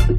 You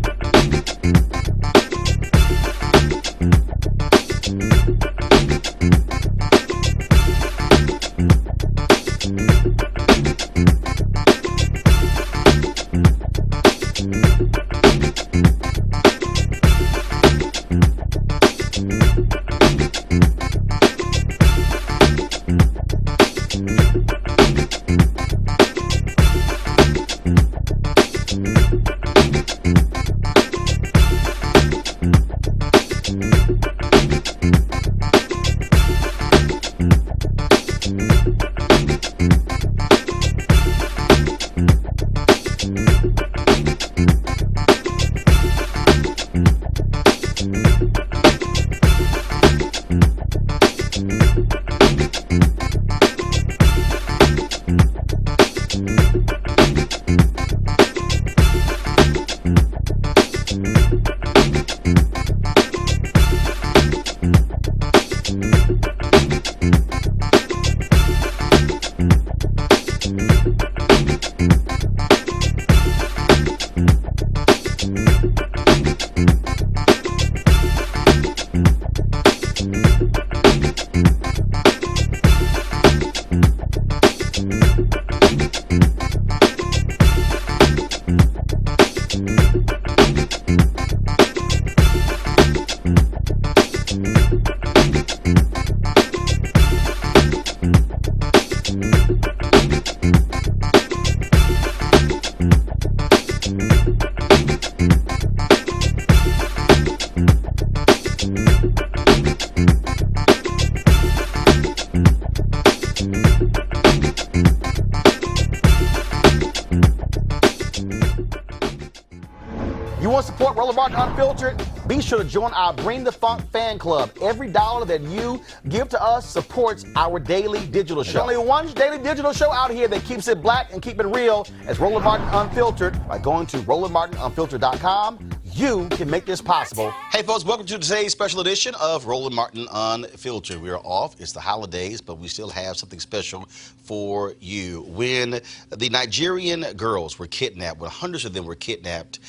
want to support Roland Martin Unfiltered? Be sure to join our Bring the Funk fan club. Every dollar that you give to us supports our daily digital show. There's only one daily digital show out here that keeps it black and keep it real as Roland Martin Unfiltered. By going to RolandMartinUnfiltered.com, you can make this possible. Hey folks, welcome to today's special edition of Roland Martin Unfiltered. We are off, it's the holidays, but we still have something special for you. When the Nigerian girls were kidnapped, when hundreds of them were kidnapped,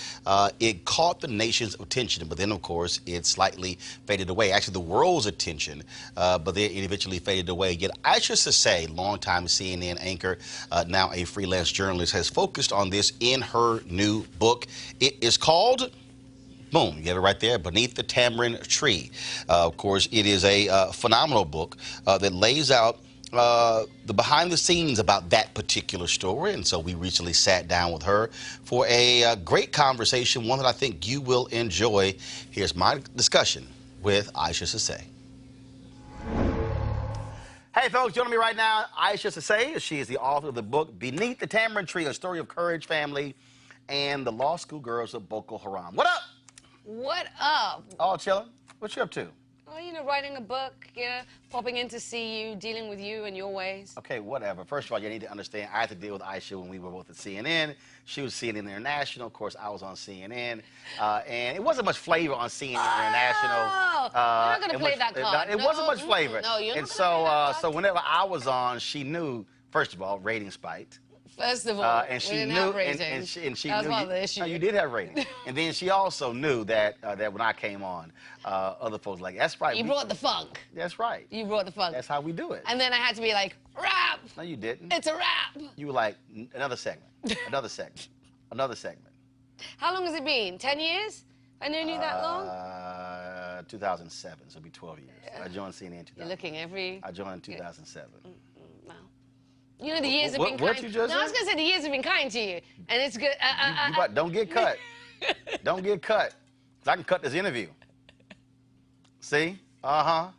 it caught the nation's attention, but then of course it slightly faded away. Actually the world's attention, but then it eventually faded away. Yet Aisha Sase, longtime CNN anchor, now a freelance journalist, has focused on this in her new book. It is called, boom, you get it right there, Beneath the Tamarind Tree. Of course, it is a phenomenal book that lays out the behind the scenes about that particular story. And so we recently sat down with her for a great conversation, one that I think you will enjoy. Here's my discussion with Aisha Sase. Hey folks, joining me right now, Aisha Sase. She is the author of the book Beneath the Tamarind Tree, a story of courage, family, and the law school girls of Boko Haram. What up? What up? All chilling. What you up to? Oh, you know, writing a book, you know, popping in to see you, dealing with you and your ways. Okay, whatever. First of all, you need to understand, I had to deal with Aisha when we were both at CNN. She was CNN International. Of course, I was on CNN. And it wasn't much flavor on CNN International. Oh, you're not going to play that card. It wasn't much flavor. No, you're not and so whenever I was on, she knew, first of all, ratings spiked. First of all, and she we didn't knew, have ratings. and she that knew. was one of the issues. No, you did have ratings. And then she also knew that that when I came on, other folks were like, that's right. You brought the funk. That's right. You brought the funk. That's how we do it. And then I had to be like, rap. No, you didn't. It's a rap. You were like, another segment, another segment, another segment. How long has it been? 10 years? I known you that long? 2007, so it'll be 12 years. I joined CNN in 2000. You're looking every... I joined in 2007. Wow. You know, the years have been kind. What you just said? I was going to say the years have been kind to you. And it's good. Don't get cut. Don't get cut. 'Cause I can cut this interview. See? Uh-huh. Are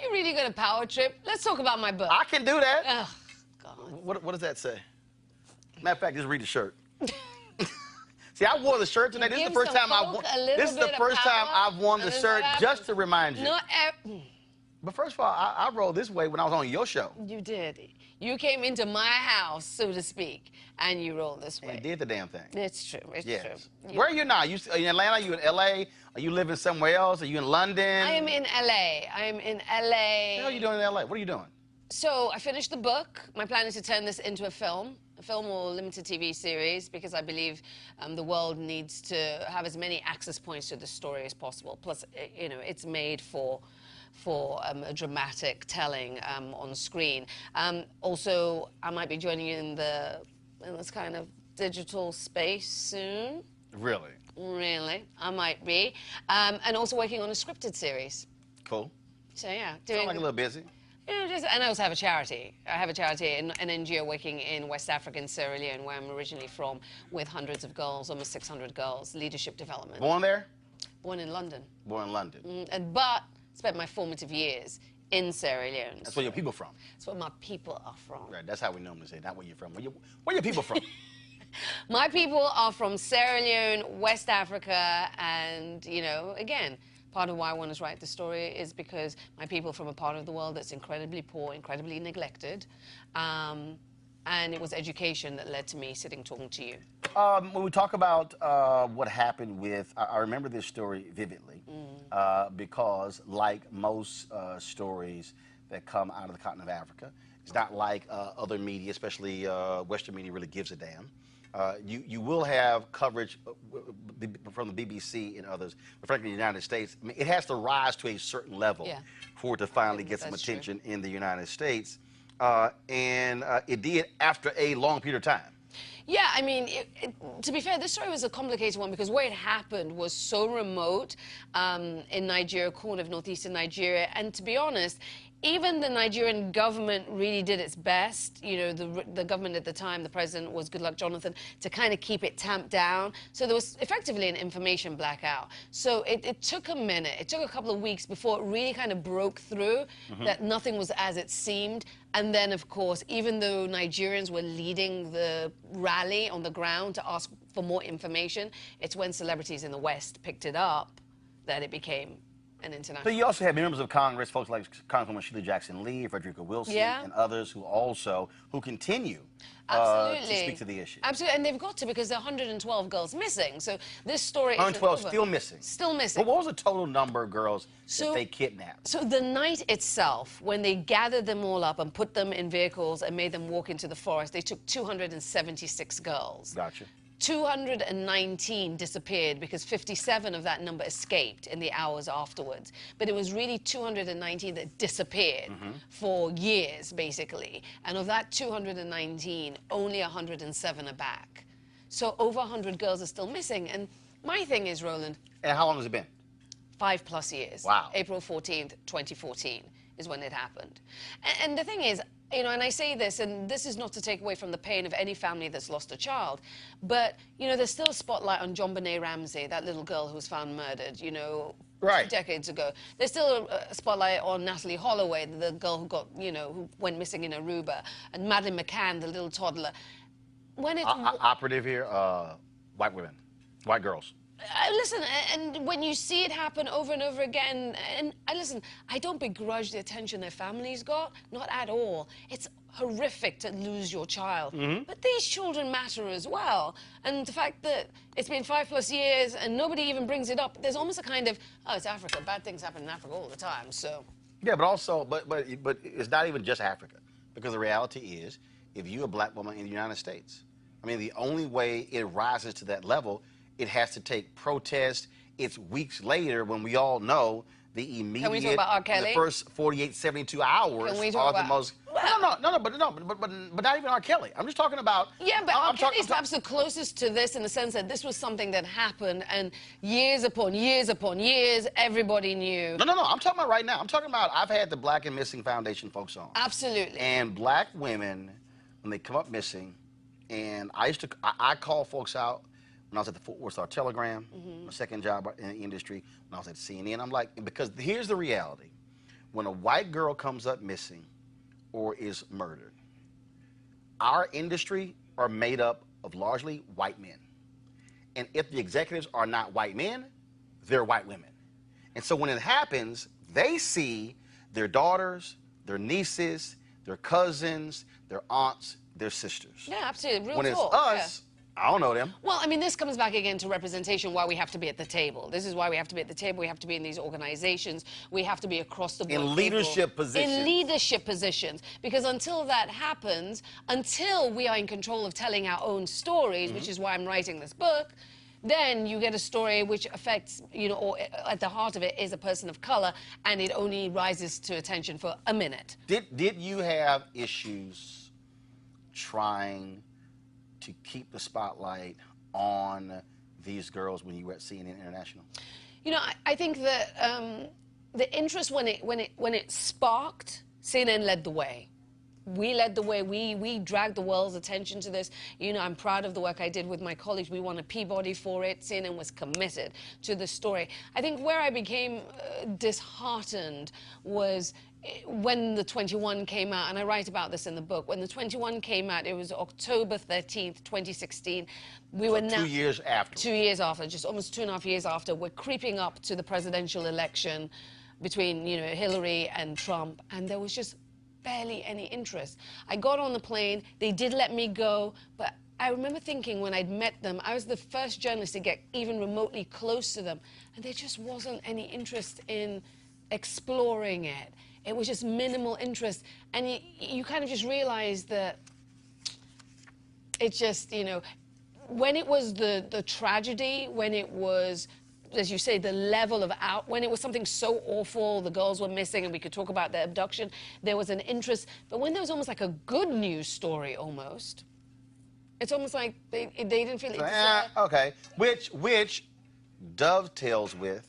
you really going to power trip? Let's talk about my book. I can do that. Oh, God. What does that say? Matter of fact, just read the shirt. See, I wore the shirt today. This is the first time I've worn the shirt, just to remind you. But first of all, I rolled this way when I was on your show. You did. You came into my house, so to speak, and you rolled this way. And did the damn thing. It's true. It's true. Where are you now? You in Atlanta? Are you in L.A.? Are you living somewhere else? Are you in London? I am in L.A. I am in L.A. What the hell are you doing in L.A.? What are you doing? So I finished the book. My plan is to turn this into a film. a film or limited TV series, because I believe the world needs to have as many access points to the story as possible. Plus, you know, it's made for a dramatic telling on screen. Also, I might be joining you in this kind of digital space soon. Really? Really, I might be. And also working on a scripted series. Cool. So yeah, Sound like a little busy. You know, and I also have a charity. I have a charity, an NGO working in West Africa and Sierra Leone, where I'm originally from, with hundreds of girls, almost 600 girls, leadership development. Born there? Born in London. Born in London. But spent my formative years in Sierra Leone. That's where your people from. That's where my people are from. Right, that's how we normally say, not where you're from. Where your people from? My people are from Sierra Leone, West Africa, and, you know, again, part of why I want to write the story is because my people are from a part of the world that's incredibly poor, incredibly neglected, and it was education that led to me sitting talking to you. When we talk about what happened with, I remember this story vividly because, like most stories that come out of the continent of Africa, it's not like other media, especially Western media, really gives a damn. You will have coverage from the BBC and others, but frankly, the United States, I mean, it has to rise to a certain level for it to finally get some attention in the United States. And it did after a long period of time. Yeah, I mean, to be fair, this story was a complicated one because where it happened was so remote in Nigeria, corner of northeastern Nigeria, and to be honest, even the Nigerian government really did its best. You know, the government at the time, the president was Goodluck Jonathan, to kind of keep it tamped down. So there was effectively an information blackout. So it took a minute. It took a couple of weeks before it really kind of broke through that nothing was as it seemed. And then, of course, even though Nigerians were leading the rally on the ground to ask for more information, it's when celebrities in the West picked it up that it became an international. But you also have members of Congress, folks like Congresswoman Sheila Jackson Lee, Frederica Wilson, and others who continue to speak to the issue. Absolutely, and they've got to, because there are 112 girls missing. So this story 112 isn't over. still missing. Still missing. But what was the total number of girls that they kidnapped? So the night itself, when they gathered them all up and put them in vehicles and made them walk into the forest, they took 276 girls. Gotcha. 219 disappeared because 57 of that number escaped in the hours afterwards. But it was really 219 that disappeared for years, basically. And of that 219, only 107 are back. So over 100 girls are still missing. And my thing is, Roland. And how long has it been? 5+ years. Wow. April 14th, 2014 is when it happened. And the thing is, you know, and I say this, and this is not to take away from the pain of any family that's lost a child, but, you know, there's still a spotlight on JonBenet Ramsey, that little girl who was found murdered, you know, 2 decades ago. There's still a spotlight on Natalie Holloway, the girl who got, you know, who went missing in Aruba, and Madeleine McCann, the little toddler. When it's... operative here, white women, white girls. Listen, and when you see it happen over and over again, and listen, I don't begrudge the attention their families got, not at all. It's horrific to lose your child. But these children matter as well. And the fact that it's been 5+ years and nobody even brings it up, there's almost a kind of, oh, it's Africa, bad things happen in Africa all the time, so. Yeah, but also, but it's not even just Africa, because the reality is, if you're a black woman in the United States, I mean, the only way it rises to that level, it has to take protest. It's weeks later when we all know the immediate, Can we talk about R. Kelly? The first 48, 72 hours Can we talk are the most. But not even R. Kelly. I'm just talking about. Yeah, but R. Kelly's perhaps the closest to this in the sense that this was something that happened, and years upon years upon years, everybody knew. No. I'm talking about right now. I'm talking about. I've had the Black and Missing Foundation folks on. Absolutely. And black women, when they come up missing, and I call folks out. When I was at the Fort Worth Star-Telegram, my second job in the industry, when I was at CNN, I'm like, because here's the reality. When a white girl comes up missing or is murdered, our industry are made up of largely white men. And if the executives are not white men, they're white women. And so when it happens, they see their daughters, their nieces, their cousins, their aunts, their sisters. Yeah, absolutely. Real when talk, it's us, I don't know them. Well, I mean, this comes back again to representation, why we have to be at the table. This is why we have to be at the table. We have to be in these organizations. We have to be across the board. In leadership positions. In leadership positions. Because until that happens, until we are in control of telling our own stories, which is why I'm writing this book, then you get a story which affects, you know, or at the heart of it is a person of color, and it only rises to attention for a minute. Did you have issues trying to keep the spotlight on these girls when you were at CNN International? You know, I think that the interest when it sparked, CNN led the way. We led the way. We dragged the world's attention to this. You know, I'm proud of the work I did with my colleagues. We won a Peabody for it. CNN was committed to the story. I think where I became disheartened was when the 21 came out, and I write about this in the book. When the 21 came out, it was October 13th, 2016. We were now 2 years after. 2 years after, just almost 2.5 years after. We're creeping up to the presidential election between, you know, Hillary and Trump, and there was just barely any interest. I got on the plane. They did let me go, but I remember thinking when I'd met them, I was the first journalist to get even remotely close to them, and there just wasn't any interest in exploring it. It was just minimal interest, and you kind of just realize that it just, you know, when it was the tragedy, when it was, as you say, the level of when it was something so awful, the girls were missing and we could talk about their abduction, there was an interest. But when there was almost like a good news story almost, it's almost like they didn't feel it. Okay, which dovetails with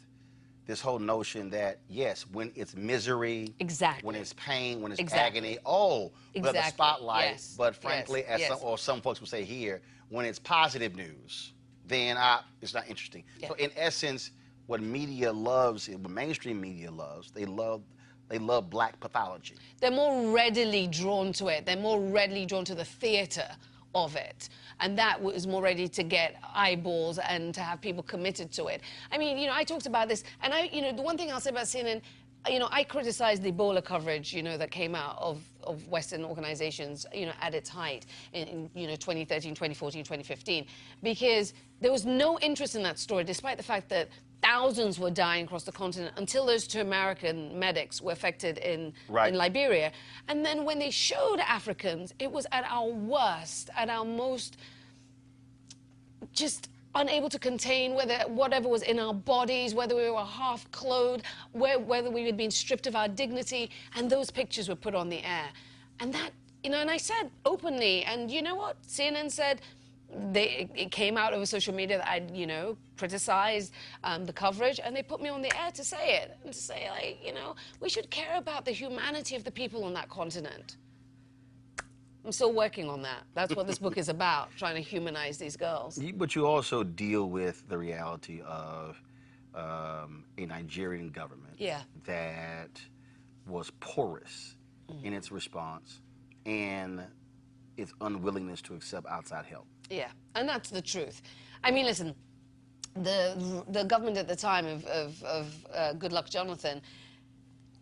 this whole notion that, yes, when it's misery, exactly, when it's pain, when it's exactly, agony, oh, but the spotlight. Yes. But frankly, yes. some folks would say here, when it's positive news, then it's not interesting. Yeah. So in essence, what media loves, what mainstream media loves, they love black pathology. They're more readily drawn to it. They're more readily drawn to the theater of it. And that was more ready to get eyeballs and to have people committed to it. I mean, you know, I talked about this, and you know, the one thing I'll say about CNN, you know, I criticized the Ebola coverage, you know, that came out of Western organizations, you know, at its height in you know, 2013, 2014, 2015, because there was no interest in that story, despite the fact that thousands were dying across the continent until those 2 American medics were affected in Liberia. And then when they showed Africans, it was at our worst, at our most just unable to contain whatever was in our bodies, whether we were half clothed, whether we had been stripped of our dignity, and those pictures were put on the air. And that, you know, and I said openly, and you know what? CNN said, it came out over social media that I'd, you know, criticized the coverage, and they put me on the air to say it, and to say, like, you know, we should care about the humanity of the people on that continent. I'm still working on that. That's what this book is about, trying to humanize these girls. But you also deal with the reality of a Nigerian government that was porous in its response and its unwillingness to accept outside help. Yeah, and that's the truth. I mean, listen, the government at the time of Good Luck Jonathan,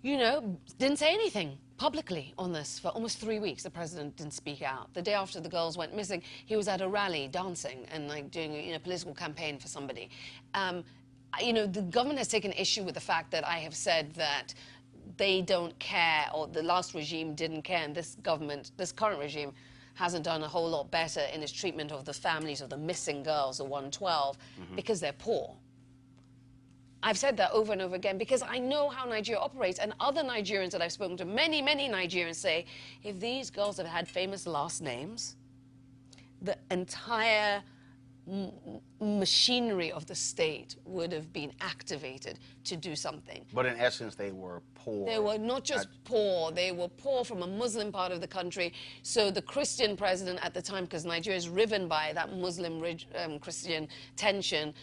you know, didn't say anything publicly on this for almost 3 weeks. The president didn't speak out. The day after the girls went missing, he was at a rally dancing and like doing a political campaign for somebody. You know, the government has taken issue with the fact that I have said that they don't care, or the last regime didn't care, and this government, this current regime, hasn't done a whole lot better in its treatment of the families of the missing girls, the 112, because they're poor. I've said that over and over again because I know how Nigeria operates, and other Nigerians that I've spoken to, many, many Nigerians say, if these girls had had famous last names, the entire machinery of the state would have been activated to do something. But in essence, they were poor. They were not just poor, they were poor from a Muslim part of the country. So the Christian president at the time, because Nigeria is riven by that Muslim-Christian tension,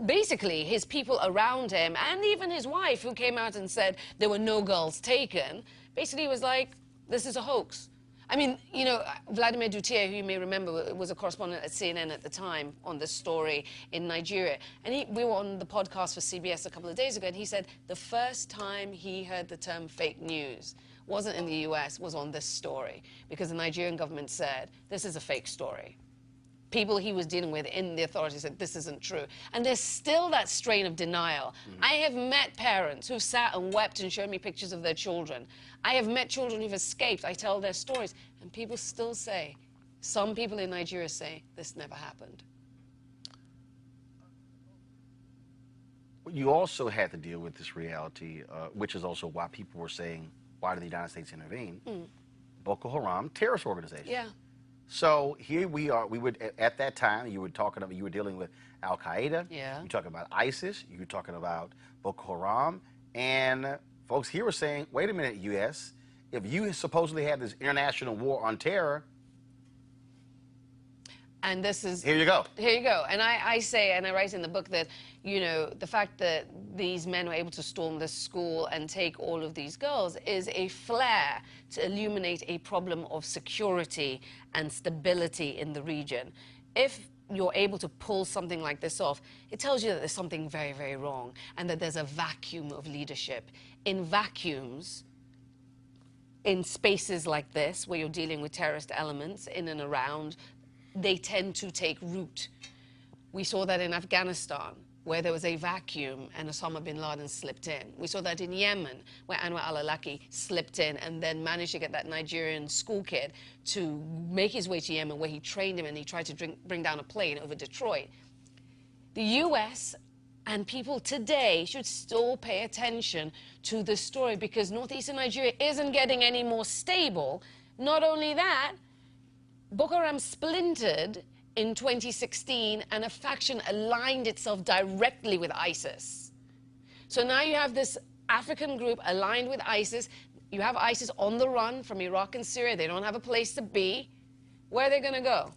basically his people around him, and even his wife, who came out and said there were no girls taken, basically was like, this is a hoax. I mean, you know, Vladimir Duterte, who you may remember, was a correspondent at CNN at the time on this story in Nigeria. And we were on the podcast for CBS a couple of days ago, and he said the first time he heard the term fake news wasn't in the US, was on this story, because the Nigerian government said, this is a fake story. people he was dealing with in the authorities said this isn't true. And there's still that strain of denial. I have met parents who've sat and wept and showed me pictures of their children. I have met children who've escaped. I tell their stories, and people still say, some people in Nigeria say, this never happened. You also had to deal with this reality, which is also why people were saying, why did the United States intervene? Boko Haram, terrorist organization. Yeah. So here we are. We would at that time you were dealing with Al Qaeda. Yeah. You're talking about ISIS. You're talking about Boko Haram, and folks here were saying, wait a minute, U.S. If you supposedly have this international war on terror, and this is... here you go. Here you go. And I say, and I write in the book that, you know, the fact that these men were able to storm this school and take all of these girls is a flare to illuminate a problem of security and stability in the region. If you're able to pull something like this off, it tells you that there's something very, very wrong and that there's a vacuum of leadership. In vacuums, in spaces like this, where you're dealing with terrorist elements in and around, they tend to take root. We saw that in Afghanistan, where there was a vacuum and Osama bin Laden slipped in. We saw that in Yemen, where Anwar al-Awlaki slipped in and then managed to get that Nigerian school kid to make his way to Yemen, where he trained him and he tried to bring down a plane over Detroit. The US and people today should still pay attention to this story, because northeastern Nigeria isn't getting any more stable. Not only that, Boko Haram splintered in 2016 and a faction aligned itself directly with ISIS. So now you have this African group aligned with ISIS. You have ISIS on the run from Iraq and Syria. They don't have a place to be. Where are they going to go?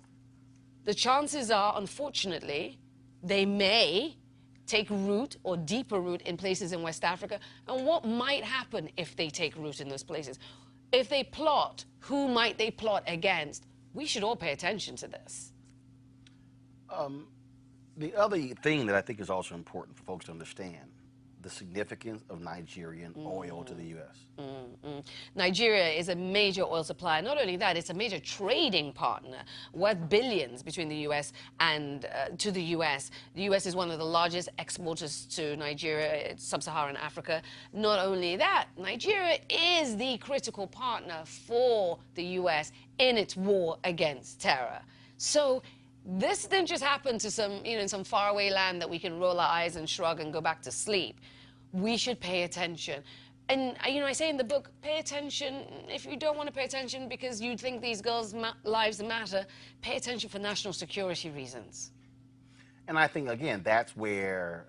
The chances are, unfortunately, they may take root or deeper root in places in West Africa. And what might happen if they take root in those places? If they plot, who might they plot against? We should all pay attention to this. The other thing that I think is also important for folks to understand, the significance of Nigerian oil to the U.S. Nigeria is a major oil supplier. Not only that, it's a major trading partner worth billions between the U.S. and to the U.S. The U.S. is one of the largest exporters to Nigeria, sub-Saharan Africa. Not only that, Nigeria is the critical partner for the U.S. in its war against terror. So this didn't just happen to some, in some faraway land that we can roll our eyes and shrug and go back to sleep. We should pay attention. And, I say in the book, pay attention. If you don't want to pay attention because you think these girls' lives matter, pay attention for national security reasons. And I think, again, that's where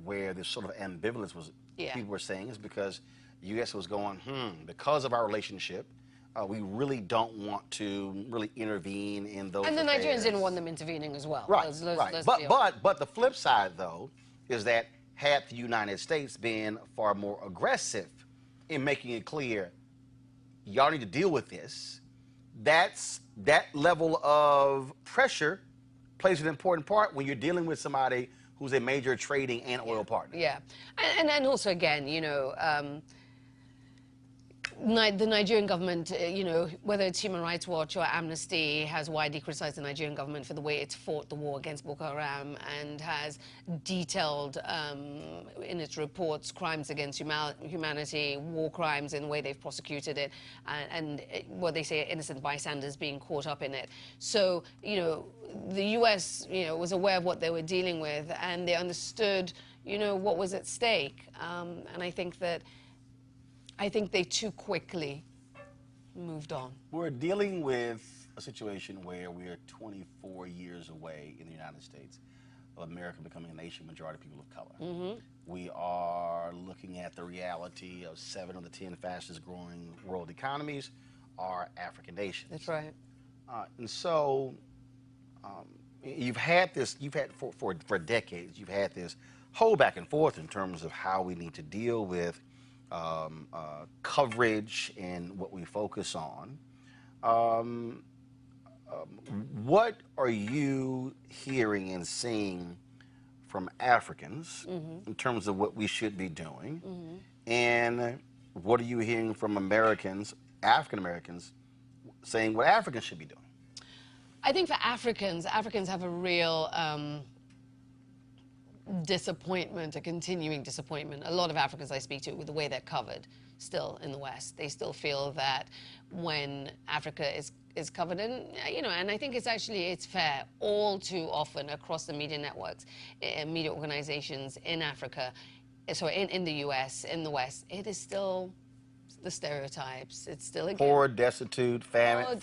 this sort of ambivalence was, people were saying, is because the U.S. was going, because of our relationship, we really don't want to really intervene in those And the affairs. Nigerians didn't want them intervening as well. Right, Let's but the flip side, though, is that had the United States been far more aggressive in making it clear, y'all need to deal with this, that level of pressure plays an important part when you're dealing with somebody who's a major trading and oil partner. Yeah, and also, again, the Nigerian government, whether it's Human Rights Watch or Amnesty, has widely criticized the Nigerian government for the way it's fought the war against Boko Haram and has detailed in its reports crimes against humanity, war crimes in the way they've prosecuted it, and what they say are innocent bystanders being caught up in it. So, the U.S., was aware of what they were dealing with, and they understood, what was at stake. And I think they too quickly moved on. We're dealing with a situation where we are 24 years away in the United States of America becoming a nation majority people of color. We are looking at the reality of 7 of the 10 fastest growing world economies are African nations. That's right. And so you've had for decades, you've had this whole back and forth in terms of how we need to deal with coverage and what we focus on. What are you hearing and seeing from Africans in terms of what we should be doing? And what are you hearing from Americans, African Americans, saying what Africans should be doing? I think for Africans have a real disappointment, a continuing disappointment. A lot of Africans I speak to, with the way they're covered still in the West, they still feel that when Africa is covered, and and I think it's fair all too often across the media networks, media organizations in Africa, so in the US, in the West, it is still the stereotypes. It's still, again, poor, destitute, famine,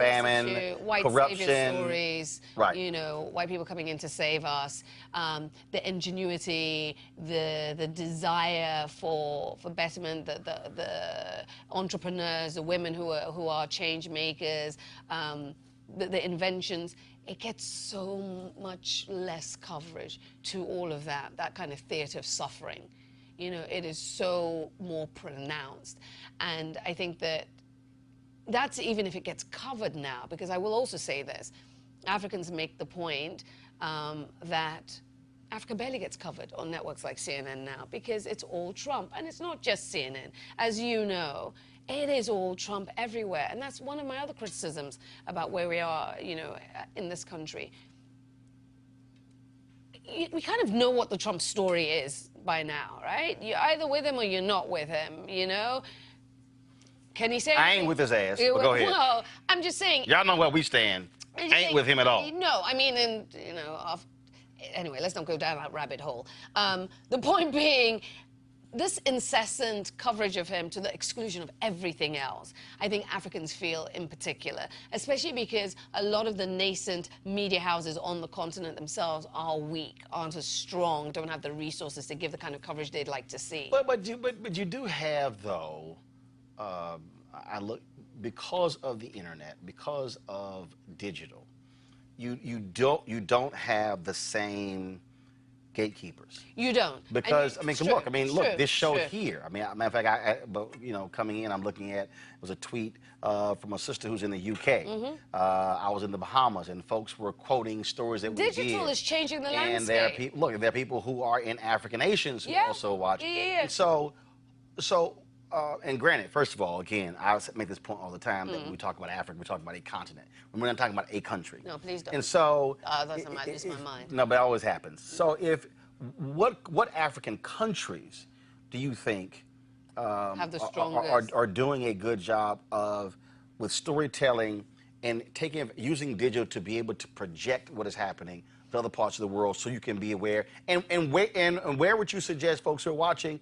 white corruption, savior stories, right? White people coming in to save us, the ingenuity, the desire for betterment, the entrepreneurs, the women who are change makers, the inventions. It gets so much less coverage to all of that kind of theater of suffering. It is so more pronounced. And I think that's even if it gets covered now, because I will also say this, Africans make the point that Africa barely gets covered on networks like CNN now because it's all Trump. And it's not just CNN. As you know, it is all Trump everywhere. And that's one of my other criticisms about where we are, in this country. We kind of know what the Trump story is by now, right? You're either with him or you're not with him, Can he say I ain't with his ass, but go ahead. Well, I'm just saying. Y'all know where we stand. Ain't with him at all. No, I mean, anyway, let's not go down that rabbit hole. The point being, this incessant coverage of him to the exclusion of everything else, I think Africans feel in particular, especially because a lot of the nascent media houses on the continent themselves are weak, aren't as strong, don't have the resources to give the kind of coverage they'd like to see. But you do have, though, because of the internet, because of digital, you don't have the same gatekeepers. You don't. Because look, this show sure. here. Matter of fact, coming in, I'm looking at, it was a tweet from a sister who's in the UK. I was in the Bahamas, and folks were quoting stories that we did. Digital is changing the landscape. And there are people who are in African nations who also watch. Yeah. And so, and granted, first of all, again, I make this point all the time that when we talk about Africa, we're talking about a continent. We're not talking about a country. No, please don't. And so, that's not lose my mind. No, but it always happens. So, what African countries do you think have the strongest are doing a good job with storytelling and using digital to be able to project what is happening to other parts of the world, so you can be aware? And where would you suggest folks who are watching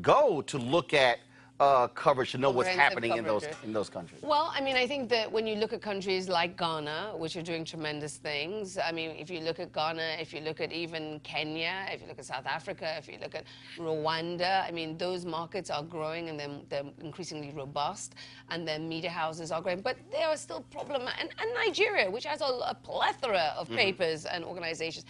go to look at coverage to know what's happening in those countries? Well, I think that when you look at countries like Ghana, which are doing tremendous things, if you look at Ghana, if you look at even Kenya, if you look at South Africa, if you look at Rwanda, those markets are growing and they're increasingly robust, and their media houses are growing. But they are still problematic. And Nigeria, which has a plethora of papers and organizations,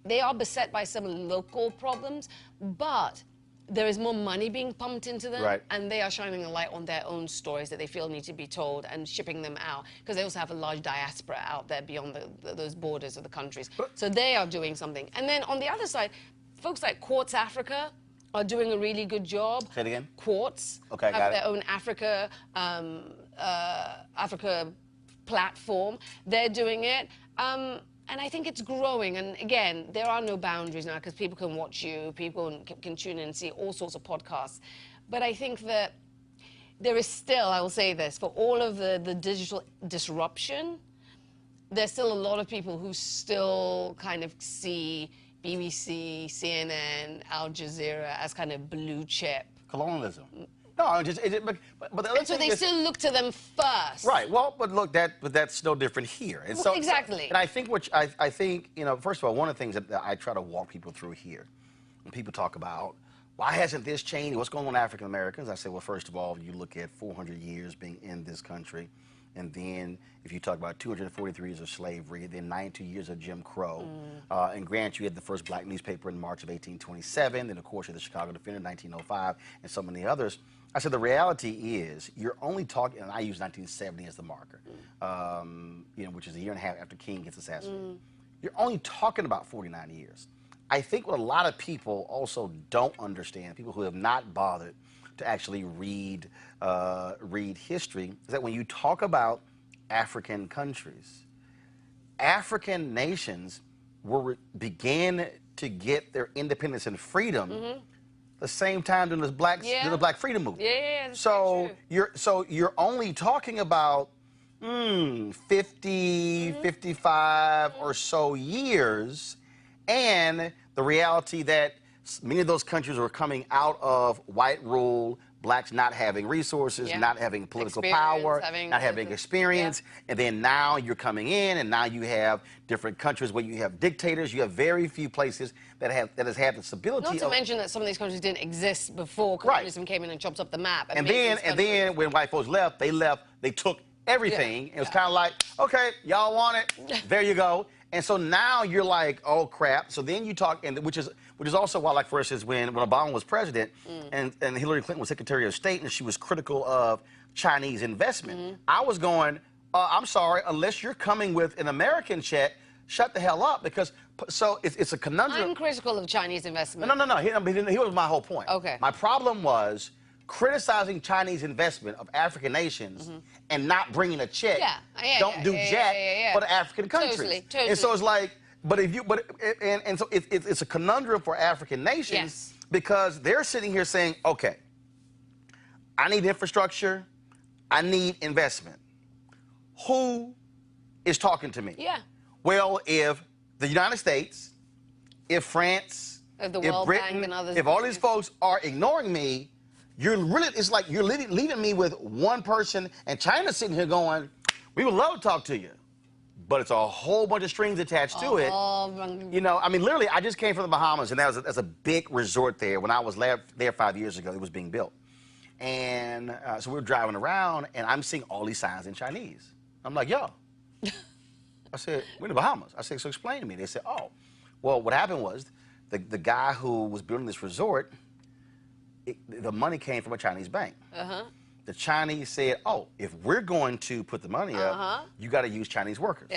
they are beset by some local problems, but there is more money being pumped into them, right, and they are shining a light on their own stories that they feel need to be told and shipping them out, because they also have a large diaspora out there beyond those borders of the countries. So they are doing something. And then on the other side, folks like Quartz Africa are doing a really good job. Say it again. Quartz have their own Africa platform. They're doing it. And I think it's growing. And again, there are no boundaries now, because people can watch you, people can tune in and see all sorts of podcasts. But I think that there is still, I will say this, for all of the digital disruption, there's still a lot of people who still kind of see BBC, CNN, Al Jazeera as kind of blue chip. Colonialism. No, but the other so they still look to them first. Right. Well, but look, that's no different here. And so, exactly. And I think I think first of all, one of the things that I try to walk people through here, when people talk about why hasn't this changed, what's going on with African Americans, I say, well, first of all, you look at 400 years being in this country, and then if you talk about 243 years of slavery, then 92 years of Jim Crow, and grant you had the first black newspaper in March of 1827, then of course you had the Chicago Defender in 1905, and so many others. I said the reality is you're only talking, and I use 1970 as the marker, which is a year and a half after King gets assassinated. You're only talking about 49 years. I think what a lot of people also don't understand, people who have not bothered to actually read history, is that when you talk about African countries, African nations began to get their independence and freedom the same time during the Black Freedom Movement. Yeah, that's so very true. you're only talking about 50, 55 or so years, and the reality that many of those countries were coming out of white rule, blacks not having resources, not having political power, not having experience, and then now you're coming in, and now you have different countries where you have dictators. You have very few places that has had the stability. Not to mention that some of these countries didn't exist before communism came in and chopped up the map. And then when white folks left, they took everything. It was kind of like, okay, y'all want it, there you go. And so now you're like, oh crap. So then you talk, and which is also why, like for instance, when Obama was president and Hillary Clinton was Secretary of State, and she was critical of Chinese investment, I was going, I'm sorry, unless you're coming with an American check, shut the hell up, because so it's a conundrum. I'm critical of Chinese investment. No. Here was my whole point. Okay. My problem was criticizing Chinese investment of African nations and not bringing a check. Don't do jack for the African countries. Totally. And so it's like, so it's a conundrum for African nations because they're sitting here saying, okay, I need infrastructure, I need investment. Who is talking to me? Well, if the United States, if France, if the if World Britain, Bank and others, if all these folks are ignoring me, it's like you're leaving me with one person, and China's sitting here going, we would love to talk to you, but it's a whole bunch of strings attached to it. You know, I mean, literally, I just came from the Bahamas, and that's a big resort there. When I was there 5 years ago, it was being built. And so we were driving around, and I'm seeing all these signs in Chinese. I'm like, yo. I said, we're in the Bahamas. I said, so explain to me. They said, oh, well, what happened was the guy who was building this resort, the money came from a Chinese bank. The Chinese said, oh, if we're going to put the money up, you got to use Chinese workers.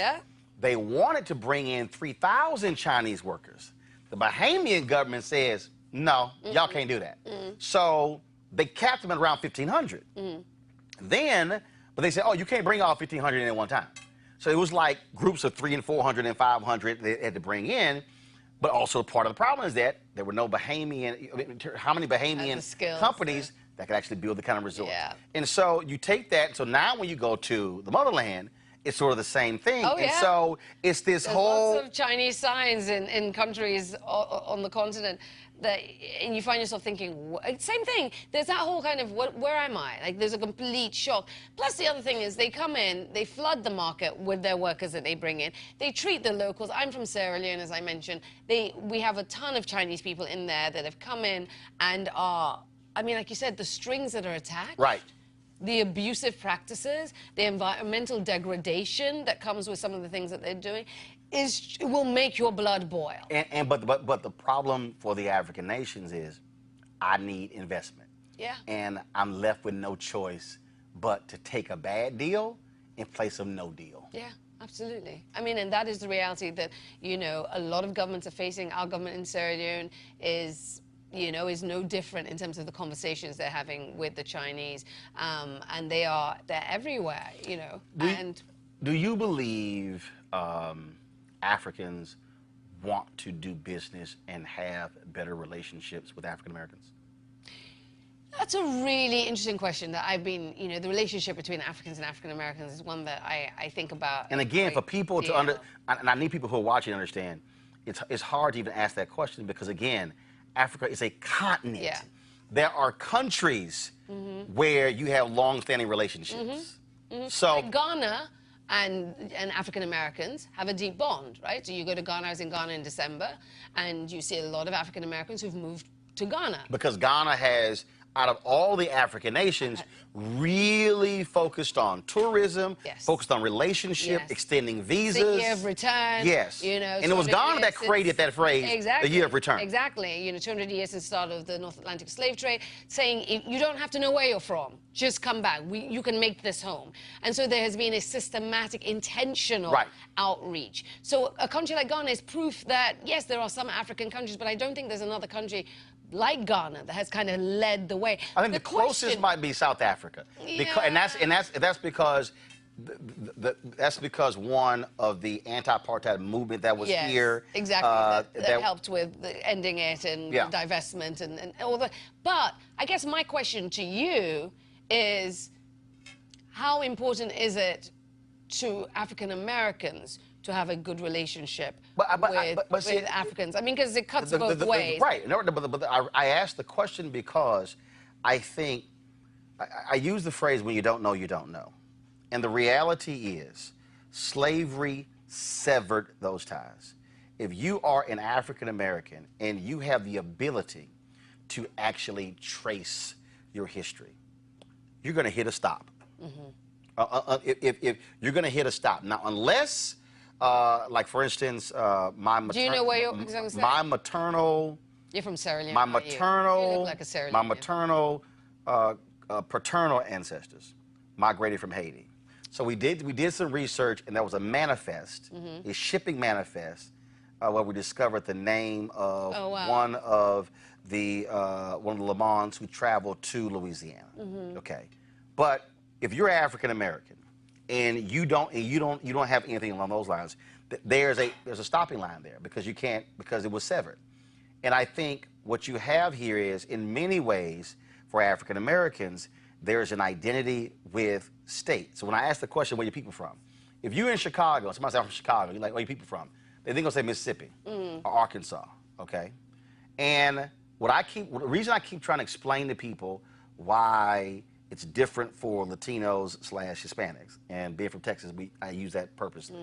They wanted to bring in 3,000 Chinese workers. The Bahamian government says, no, y'all can't do that. So they capped them at around 1,500. But they said, oh, you can't bring all 1,500 in at one time. So it was like groups of 300 and 400 and 500 they had to bring in. But also part of the problem is that there were no Bahamian, how many Bahamian companies that could actually build the kind of resort? And so you take that, so now when you go to the motherland, it's sort of the same thing. And so it's this whole... lots of Chinese signs in countries on the continent and you find yourself thinking, same thing, there's that whole kind of, where am I? Like, there's a complete shock. Plus, the other thing is they come in, they flood the market with their workers that they bring in. They treat the locals. I'm from Sierra Leone, as I mentioned. We have a ton of Chinese people in there that have come in and are, I mean, like you said, the strings that are attached. The abusive practices, the environmental degradation that comes with some of the things that they're doing, will make your blood boil. But the problem for the African nations is, I need investment. And I'm left with no choice but to take a bad deal in place of no deal. Absolutely. I mean, and that is the reality that, you know, a lot of governments are facing. Our government in Sierra Leone is no different in terms of the conversations they're having with the Chinese, and they're everywhere, you know. Do you believe Africans want to do business and have better relationships with African Americans? That's a really interesting question that I've been, you know, the relationship between Africans and African Americans is one that I think about. And again, for people to and I need people who are watching to understand, it's hard to even ask that question because, again, Africa is a continent. There are countries where you have long-standing relationships. So like Ghana and African Americans have a deep bond, right? So you go to Ghana, I was in Ghana in December, and you see a lot of African Americans who've moved to Ghana. Because Ghana has, out of all the African nations, really focused on tourism, focused on relationship, extending visas. The year of return. You know, and it was Ghana that created that phrase, the year of return. You know, 200 years since the start of the North Atlantic slave trade, saying you don't have to know where you're from. Just come back. You can make this home. And so there has been a systematic, intentional outreach. So a country like Ghana is proof that, yes, there are some African countries, but I don't think there's another country like Ghana that has kind of led the way. I think the closest might be South Africa, and that's because That's because one of the anti-apartheid movement that was yes, here. Exactly. That helped with ending it and divestment and all that. But I guess my question to you is, how important is it to African Americans to have a good relationship with Africans? I mean, because it cuts both ways. Right. No, but I asked the question because I think I use the phrase, when you don't know, you don't know. And the reality is slavery severed those ties. If you are an African American and you have the ability to actually trace your history, you're going to hit a stop. If you're going to hit a stop. Now, unless, like for instance, Do you know where you're my maternal... You're from Sierra Leone, My maternal... You look like a Sierra My Leonean. maternal paternal ancestors migrated from Haiti. So we did some research, and there was a manifest, a shipping manifest, where we discovered the name of one of the Le Mans who traveled to Louisiana. Okay, but if you're African American and you don't have anything along those lines, there's a stopping line there because it was severed. And I think what you have here is, in many ways, for African Americans, there's an identity with state. So when I ask the question, where are your people from? If you're in Chicago, somebody says, I'm from Chicago, you're like, where are your people from? They're going to say Mississippi or Arkansas, okay? And the reason I keep trying to explain to people why it's different for Latinos / Hispanics, and being from Texas, I use that purposely.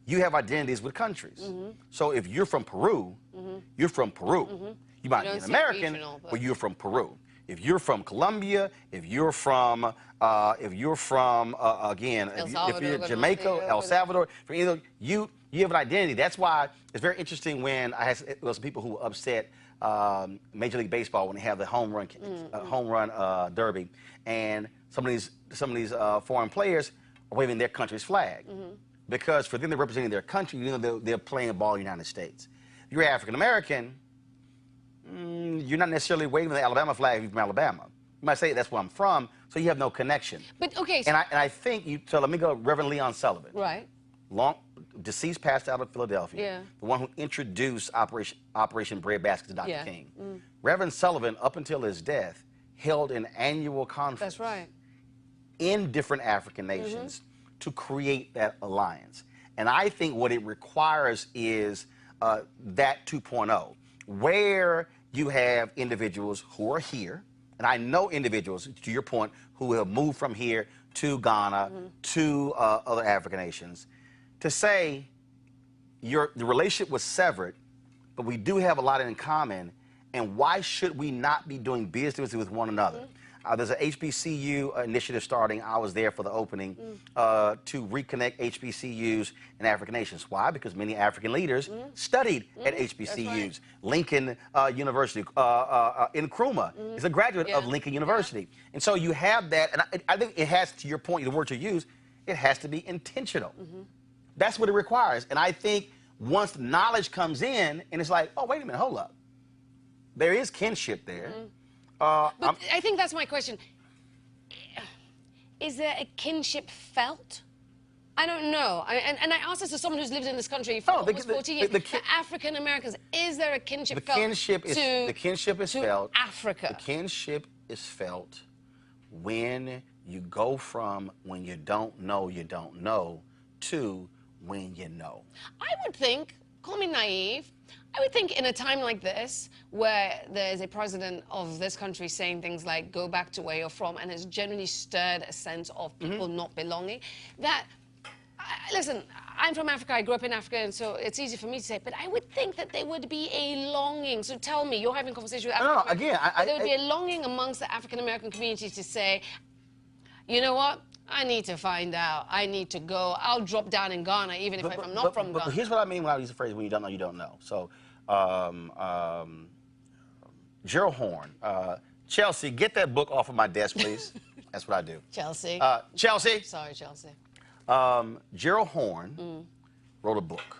You have identities with countries. So if you're from Peru, you're from Peru. You might be an American, regional, but you're from Peru. If you're from Colombia, if you're from again, if you're Jamaica, El Salvador, for either you have an identity. That's why it's very interesting when I had some people who were upset Major League Baseball when they have the home run derby, and some of these foreign players are waving their country's flag because for them they're representing their country. You know, they're playing ball in the United States. If you're African American, you're not necessarily waving the Alabama flag if you're from Alabama. You might say that's where I'm from, so you have no connection. But okay, so and I think so. Let me go. Reverend Leon Sullivan, right? Deceased, passed out of Philadelphia. Yeah. The one who introduced Operation Breadbasket to Dr. King. Reverend Sullivan, up until his death, held an annual conference. That's right. In different African nations to create that alliance. And I think what it requires is that 2.0, where you have individuals who are here, and I know individuals, to your point, who have moved from here to Ghana, to other African nations, to say the relationship was severed, but we do have a lot in common, and why should we not be doing business with one another? There's an HBCU initiative starting. I was there for the opening to reconnect HBCUs and African nations. Why? Because many African leaders studied at HBCUs. Right. Lincoln University, Nkrumah is a graduate of Lincoln University. And so you have that, and I think it has, to your point, the word you use, it has to be intentional. That's what it requires. And I think once knowledge comes in, and it's like, oh, wait a minute, hold up. There is kinship there. But I think that's my question. Is there a kinship felt? I don't know. And I ask this to someone who's lived in this country for almost 40 years. The African Americans, is there a kinship felt the kinship is felt. Africa. The kinship is felt when you go from when you don't know to when you know. I would think, call me naive, I would think in a time like this, where there's a president of this country saying things like, go back to where you're from, and has generally stirred a sense of people not belonging, that, listen, I'm from Africa, I grew up in Africa, and so it's easy for me to say, but I would think that there would be a longing. So tell me, you're having a conversation with African Americans. No, again, there would be a longing amongst the African American community to say, you know what? I need to find out. I need to go. I'll drop down in Ghana, even if I'm not from Ghana. But here's what I mean when I use the phrase, when you don't know, you don't know. So, Gerald Horn, Chelsea, get that book off of my desk, please. That's what I do. Chelsea. Chelsea. Sorry, Chelsea. Gerald Horn wrote a book.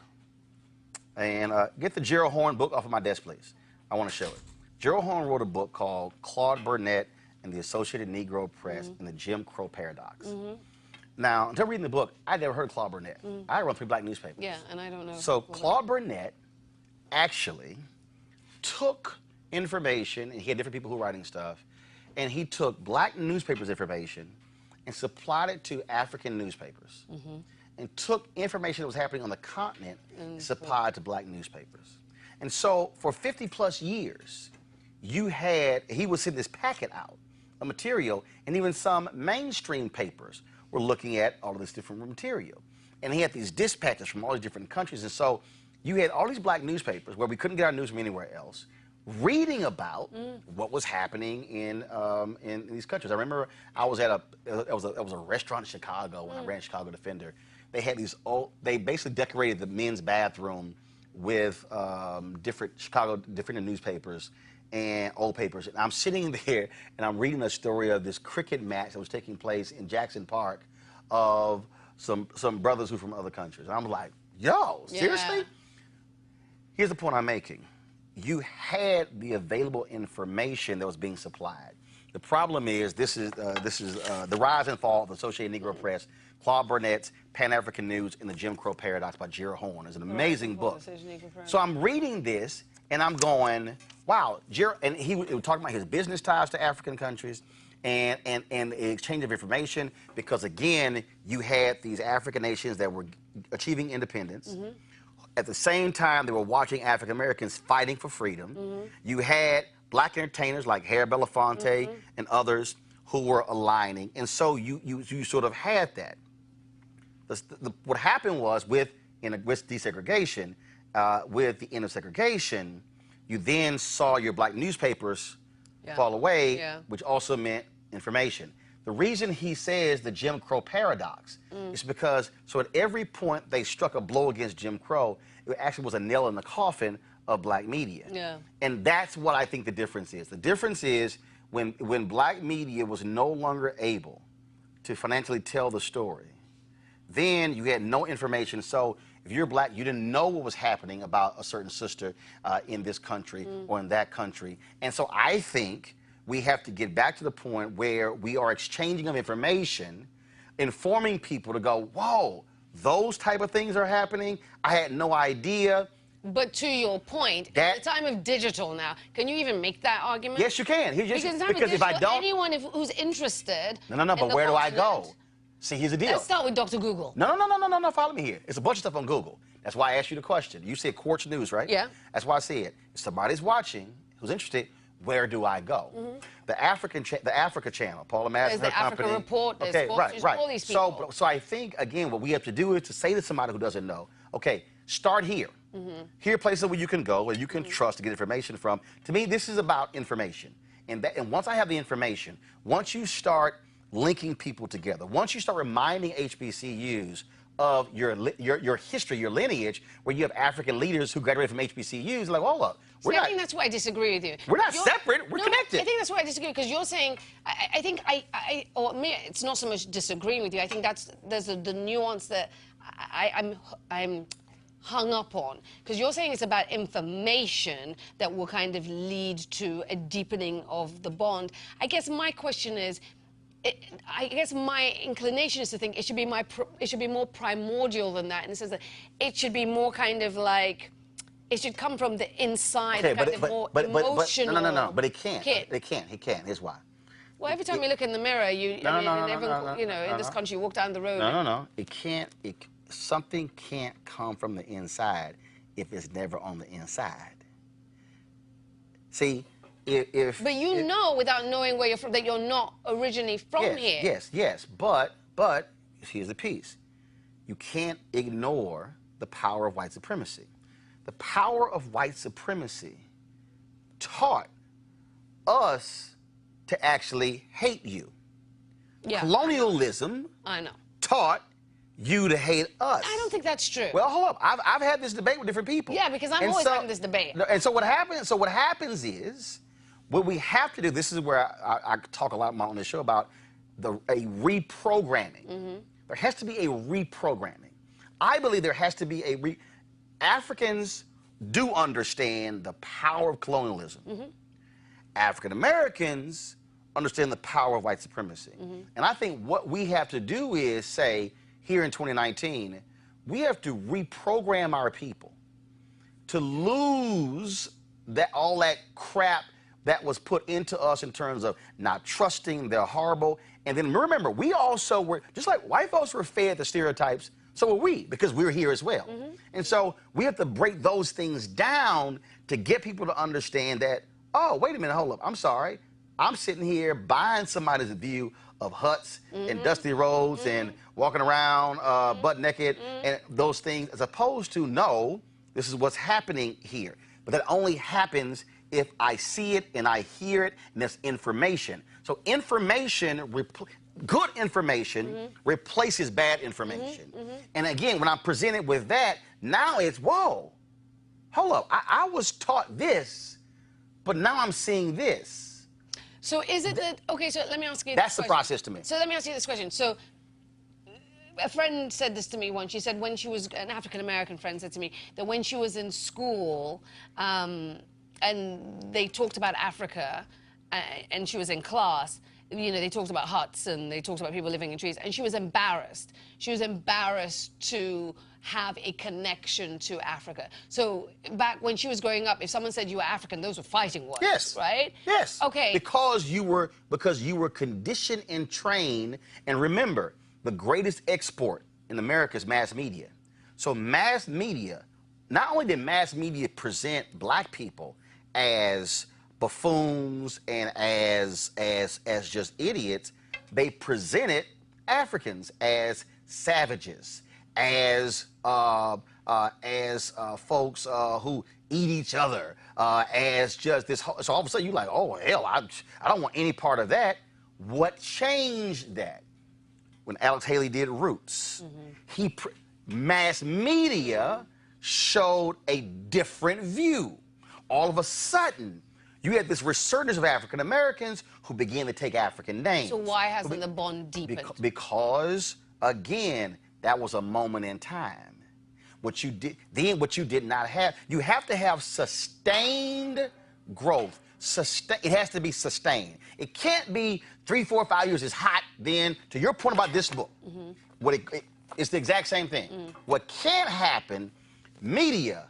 And get the Gerald Horn book off of my desk, please. I want to show it. Gerald Horn wrote a book called Claude Burnett and the Associated Negro Press and the Jim Crow Paradox. Now, until reading the book, I'd never heard of Claude Burnett. I run 3 black newspapers. Yeah, and I don't know. So Claude Burnett actually took information, and he had different people who were writing stuff, and he took black newspapers' information and supplied it to African newspapers, and took information that was happening on the continent and supplied to black newspapers. And so for 50+ years, he would send this packet out of material, and even some mainstream papers were looking at all of this different material. And he had these dispatches from all these different countries, and so you had all these black newspapers where we couldn't get our news from anywhere else, reading about what was happening in these countries. I remember I was at it was a restaurant in Chicago when I ran Chicago Defender. They had these they basically decorated the men's bathroom with different newspapers and old papers. And I'm sitting there and I'm reading a story of this cricket match that was taking place in Jackson Park of some brothers who from other countries. And I'm like, yo, seriously? Here's the point I'm making. You had the available information that was being supplied. The problem is this is The Rise and Fall of the Associated Negro Press, Claude Burnett's Pan-African News and the Jim Crow Paradox by Gerald Horn. It's an amazing book. So I'm reading this and I'm going, wow, and he was talking about his business ties to African countries and the exchange of information, because again, you had these African nations that were achieving independence. At the same time, they were watching African Americans fighting for freedom. You had black entertainers like Harry Belafonte and others who were aligning, and so you sort of had that. What happened was with desegregation, with the end of segregation, you then saw your black newspapers fall away, which also meant information. The reason he says the Jim Crow paradox is because, so at every point they struck a blow against Jim Crow, it actually was a nail in the coffin of black media. And that's what I think the difference is. The difference is when black media was no longer able to financially tell the story, then you had no information. So if you're black, you didn't know what was happening about a certain sister in this country or in that country. And so I think we have to get back to the point where we are exchanging of information, informing people to go, whoa, those type of things are happening. I had no idea. But to your point, at the time of digital now, can you even make that argument? Yes, you can. Because if I don't, anyone who's interested. No, but where do I go? See, here's the deal. Let's start with Dr. Google. No, follow me here. It's a bunch of stuff on Google. That's why I asked you the question. You said Quartz News, right? Yeah. That's why I said, if somebody's watching who's interested, where do I go? The Africa Channel, Paula Madsen, her company. Africa Report, there's right. all these people. So I think, again, what we have to do is to say to somebody who doesn't know, okay, start here. Here are places where you can go, where you can trust to get information from. To me, this is about information. And once I have the information, once you start linking people together, once you start reminding HBCUs of your history, your lineage, where you have African leaders who graduated from HBCUs, like, hold up. I think that's why I disagree with you. We're not separate, we're connected. I think that's why I disagree, because you're saying, or me, it's not so much disagreeing with you. I think there's the nuance that I'm hung up on, because you're saying it's about information that will kind of lead to a deepening of the bond. I guess my question is, I guess my inclination is to think it should be more primordial than that, in the sense that it should be more kind of like, it should come from the inside, more emotional. No, but it can't. It can't. Here's why. Well, every time you look in the mirror, in this country, you walk down the road. No. It can't. Something can't come from the inside if it's never on the inside. See, But you know, without knowing where you're from, that you're not originally from here. Yes. But here's the piece. You can't ignore the power of white supremacy. The power of white supremacy taught us to actually hate you. Yeah. Colonialism taught you to hate us. I don't think that's true. Well, hold up. I've had this debate with different people. Yeah, because I'm always having this debate. And so what happens is, what we have to do, this is where I talk a lot on this show about a reprogramming. There has to be a reprogramming. I believe there has to be Africans do understand the power of colonialism. African Americans understand the power of white supremacy. And I think what we have to do is say, here in 2019, we have to reprogram our people to lose all that crap that was put into us in terms of not trusting, they're horrible. And then remember, we also were, just like white folks were fed the stereotypes, so were we, because we're here as well. And so we have to break those things down to get people to understand that, oh, wait a minute, hold up, I'm sorry. I'm sitting here buying somebody's view of huts and dusty roads and walking around butt naked and those things, as opposed to, no, this is what's happening here. But that only happens if I see it and I hear it, and there's information. So information, good information replaces bad information. And again, when I'm presented with that, now it's, whoa, hold up, I was taught this, but now I'm seeing this. So is it that, okay, so let me ask you this That's the question. process to me. So let me ask you this question. So a friend said this to me once. She said when she was, an African-American friend said to me that when she was in school, and they talked about Africa, and she was in class, you know, they talked about huts and they talked about people living in trees, and she was embarrassed. She was embarrassed to have a connection to Africa. So back when she was growing up, if someone said you were African, those were fighting words. Yes. Right? Yes. Okay. Because you were conditioned and trained, and remember, the greatest export in America is mass media. So mass media, not only did mass media present black people as buffoons and as just idiots, they presented Africans as savages, as folks who eat each other, as just this. So all of a sudden you're like, oh hell, I don't want any part of that. What changed that? When Alex Haley did Roots, mass media showed a different view. All of a sudden, you had this resurgence of African Americans who began to take African names. So why hasn't the bond deepened? Because, again, that was a moment in time. What you did not have, you have to have sustained growth. It has to be sustained. It can't be 3, 4, 5 years is hot. Then, to your point about this book, it's the exact same thing. What can't happen, media,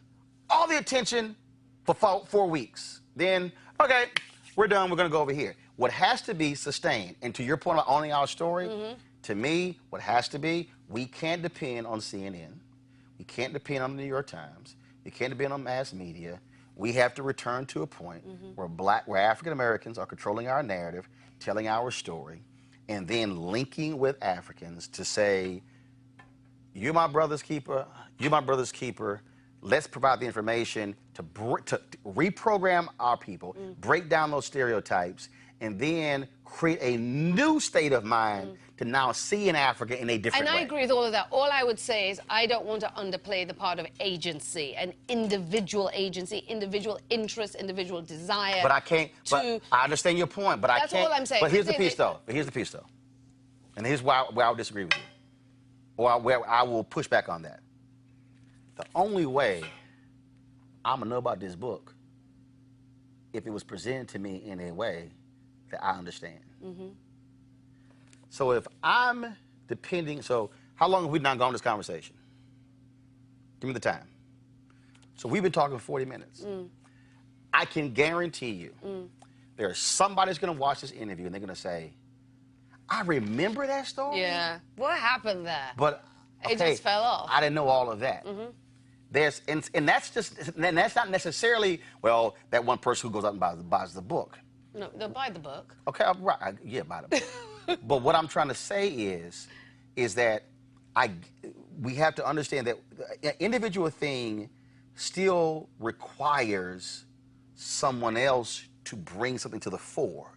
all the attention for 4 weeks. Then, okay, we're done. We're going to go over here. What has to be sustained, and to your point about owning our story, to me, what has to be, we can't depend on CNN. We can't depend on the New York Times. We can't depend on mass media. We have to return to a point where African Americans are controlling our narrative, telling our story, and then linking with Africans to say, you're my brother's keeper, you're my brother's keeper. Let's provide the information to reprogram our people, break down those stereotypes, and then create a new state of mind to now see in Africa in a different way. And I agree with all of that. All I would say is I don't want to underplay the part of agency, an individual agency, individual interest, individual desire. But I can't, but I understand your point, but I can't. That's all I'm saying. But here's the piece, though. And here's where I would disagree with you, or where I will push back on that. The only way I'm going to know about this book if it was presented to me in a way that I understand. So if I'm depending, so how long have we not gone this conversation? Give me the time. So we've been talking 40 minutes. I can guarantee you there's somebody that's going to watch this interview and they're going to say, I remember that story. Yeah. What happened there? But okay, it just fell off. I didn't know all of that. And that's not necessarily, well, that one person who goes out and buys the book. No, they'll buy the book. Okay, right. Yeah, buy the book. But what I'm trying to say is that we have to understand that an individual thing still requires someone else to bring something to the fore.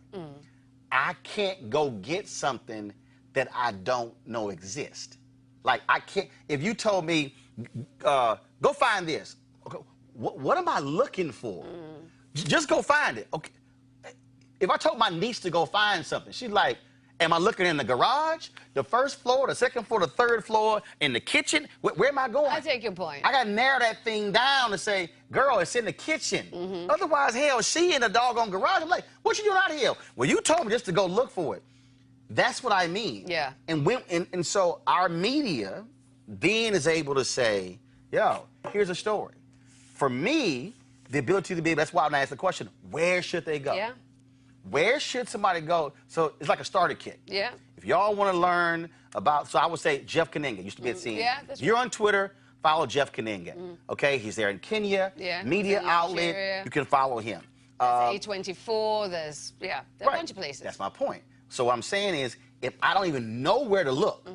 I can't go get something that I don't know exists. Like, I can't, if you told me, go find this, okay, what am I looking for? Just go find it. Okay. If I told my niece to go find something, she's like, Am I looking in the garage, the first floor, the second floor, the third floor, in the kitchen? Where am I going? I take your point. I got to narrow that thing down to say, girl, it's in the kitchen. Otherwise, hell, she in the doggone garage. I'm like, what you doing out here? Well, you told me just to go look for it. That's what I mean. Yeah. And so our media then is able to say, yo, here's a story. For me, the ability to be, that's why I'm asking the question, where should they go? Yeah. Where should somebody go? So it's like a starter kit. Yeah. If y'all want to learn about, so I would say Jeff Kaninga used to be at CNN. Yeah, that's if you're on Twitter, follow Jeff Kaninga. Okay, he's there in Kenya. Yeah. Media in outlet, Nigeria. you can follow him. There's A24. There's there are a bunch of places. That's my point. So what I'm saying is, if I don't even know where to look,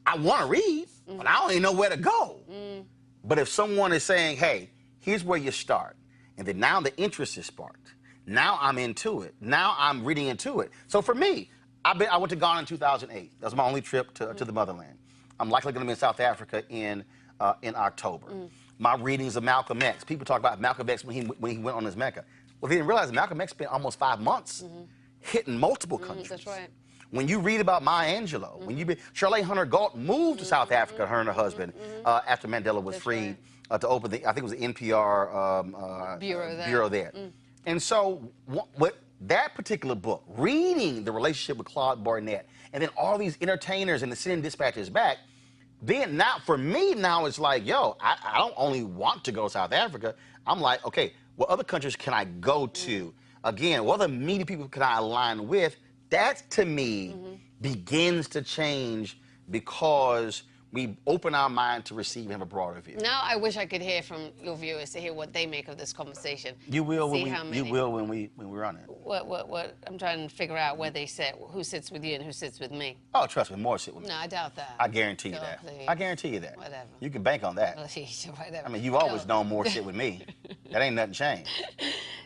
I want to read, but I don't even know where to go. But if someone is saying, hey, here's where you start, and then now the interest is sparked. Now I'm into it. Now I'm reading into it. So for me, I went to Ghana in 2008. That was my only trip to the motherland. I'm likely going to be in South Africa in October. My readings of Malcolm X. People talk about Malcolm X when he went on his Mecca. Well, they didn't realize Malcolm X spent almost 5 months hitting multiple countries. That's right. When you read about Maya Angelou, when Shirley Hunter Galt moved to South Africa, her and her husband, after Mandela was freed, to open I think it was the NPR bureau there. And so what that particular book, reading the relationship with Claude Barnett, and then all these entertainers and the sending dispatches back, then now, for me now, it's like, yo, I don't only want to go to South Africa. I'm like, okay, what other countries can I go to? Again, what other media people can I align with? That, to me, begins to change because we open our mind to receive and have a broader view. Now I wish I could hear from your viewers to hear what they make of this conversation. You will when we run it. What I'm trying to figure out where they sit, who sits with you and who sits with me. Oh, trust me, more sit with me. No, I doubt that. I guarantee you that. Please. I guarantee you that. Whatever. You can bank on that. Whatever. I mean, you've always known more sit with me. That ain't nothing changed.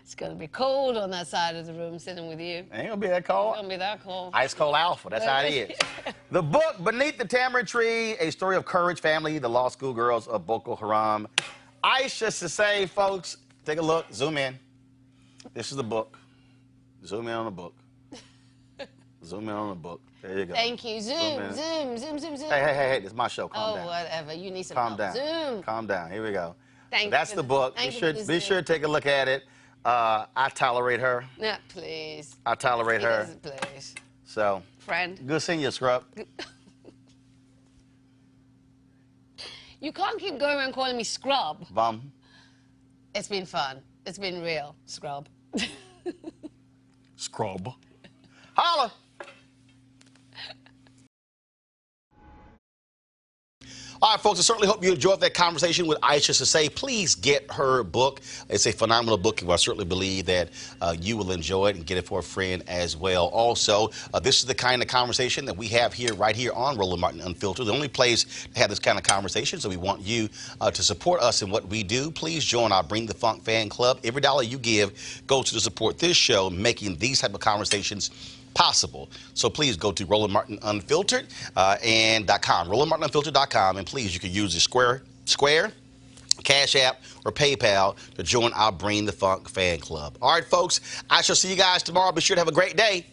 It's gonna be cold on that side of the room sitting with you. Ain't gonna be that cold. It's gonna be that cold. Ice cold alpha, that's how it is. The book, Beneath the Tamarind Tree, a story of courage, family, the law school girls of Boko Haram. Aisha Sase, folks, take a look, zoom in. This is the book. Zoom in on the book. Zoom in on the book. There you go. Thank you. Zoom. Hey, this is my show, calm down. Oh, whatever, you need some Calm help. down. Zoom. Calm down, here we go. Thank So that's you. the book. Thank Be you sure, for this be sure to take a look at it. I tolerate her. Yeah, please. I tolerate her. Please. So, Friend. good seeing you, Scrub. You can't keep going around calling me Scrub. Bum. It's been fun. It's been real, Scrub. Scrub. Holla! All right, folks, I certainly hope you enjoyed that conversation with Aisha Sase. Please get her book. It's a phenomenal book, and I certainly believe that you will enjoy it and get it for a friend as well. Also, this is the kind of conversation that we have here, right here on Roland Martin Unfiltered, the only place to have this kind of conversation. So we want you to support us in what we do. Please join our Bring the Funk fan club. Every dollar you give goes to support this show, making these type of conversations possible. So please go to Roland Martin Unfiltered and .com, RolandMartinUnfiltered.com, and please, you can use the Square, Cash App, or PayPal to join our Bring the Funk fan club. All right, folks, I shall see you guys tomorrow. Be sure to have a great day.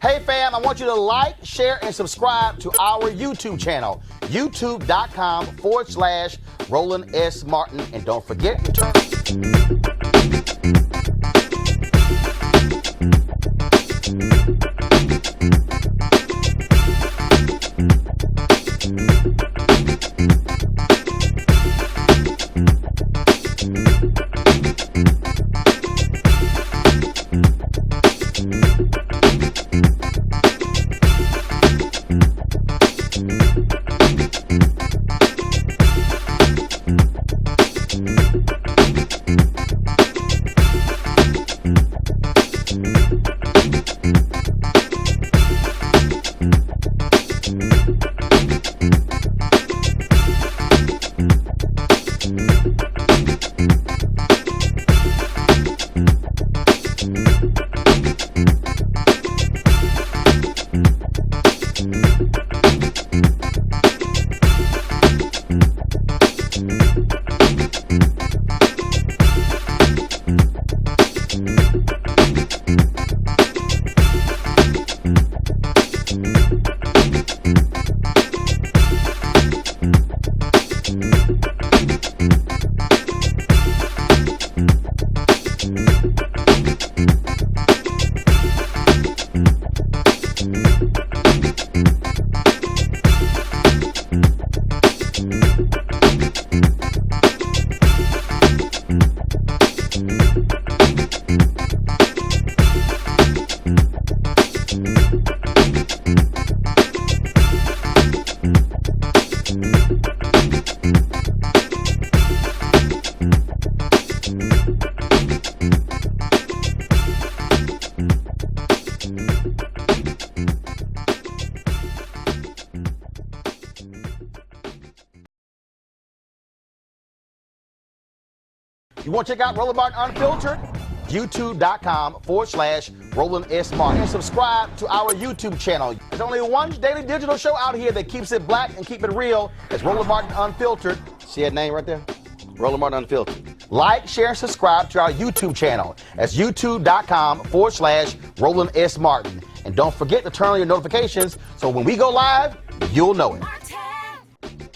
Hey, fam, I want you to like, share, and subscribe to our YouTube channel, youtube.com/Roland S. Martin. And don't forget to turn want to check out Roland Martin Unfiltered? YouTube.com/Roland S. Martin. And subscribe to our YouTube channel. There's only one daily digital show out here that keeps it black and keep it real. It's Roland Martin Unfiltered. See that name right there? Roland Martin Unfiltered. Like, share, and subscribe to our YouTube channel. That's YouTube.com/Roland S. Martin. And don't forget to turn on your notifications so when we go live, you'll know it.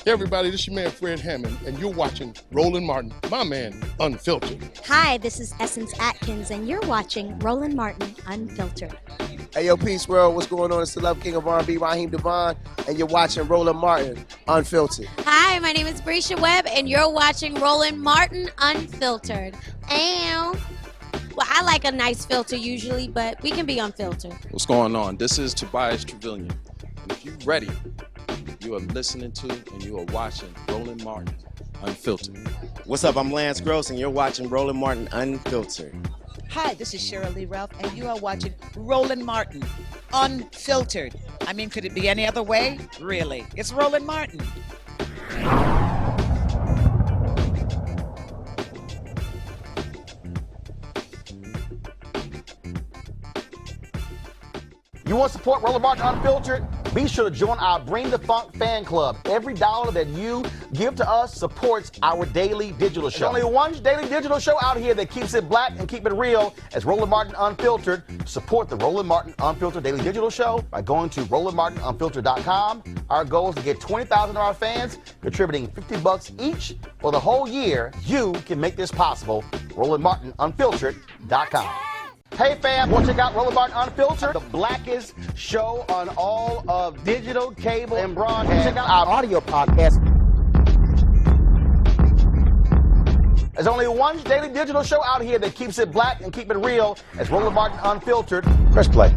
Hey everybody, this is your man Fred Hammond, and you're watching Roland Martin, my man, Unfiltered. Hi, this is Essence Atkins, and you're watching Roland Martin Unfiltered. Hey, yo, Peace World, what's going on? It's the Love King of R&B, Raheem Devon, and you're watching Roland Martin Unfiltered. Hi, my name is Brescia Webb, and you're watching Roland Martin Unfiltered. Ow. Well, I like a nice filter usually, but we can be unfiltered. What's going on? This is Tobias Trevelyan. And if you're ready, you are listening to and you are watching Roland Martin Unfiltered. What's up? I'm Lance Gross, and you're watching Roland Martin Unfiltered. Hi, this is Cheryl Lee Ralph, and you are watching Roland Martin Unfiltered. I mean, could it be any other way? Really? It's Roland Martin. You want to support Roland Martin Unfiltered? Be sure to join our Bring the Funk fan club. Every dollar that you give to us supports our daily digital show. There's only one daily digital show out here that keeps it black and keep it real. It's Roland Martin Unfiltered. Support the Roland Martin Unfiltered daily digital show by going to RolandMartinUnfiltered.com. Our goal is to get 20,000 of our fans contributing $50 each for the whole year. You can make this possible. RolandMartinUnfiltered.com. Hey fam, want to check out Roland Martin Unfiltered? The blackest show on all of digital, cable, and broadcast. Check out our audio podcast. There's only one daily digital show out here that keeps it black and keep it real. It's Roland Martin Unfiltered. Press play.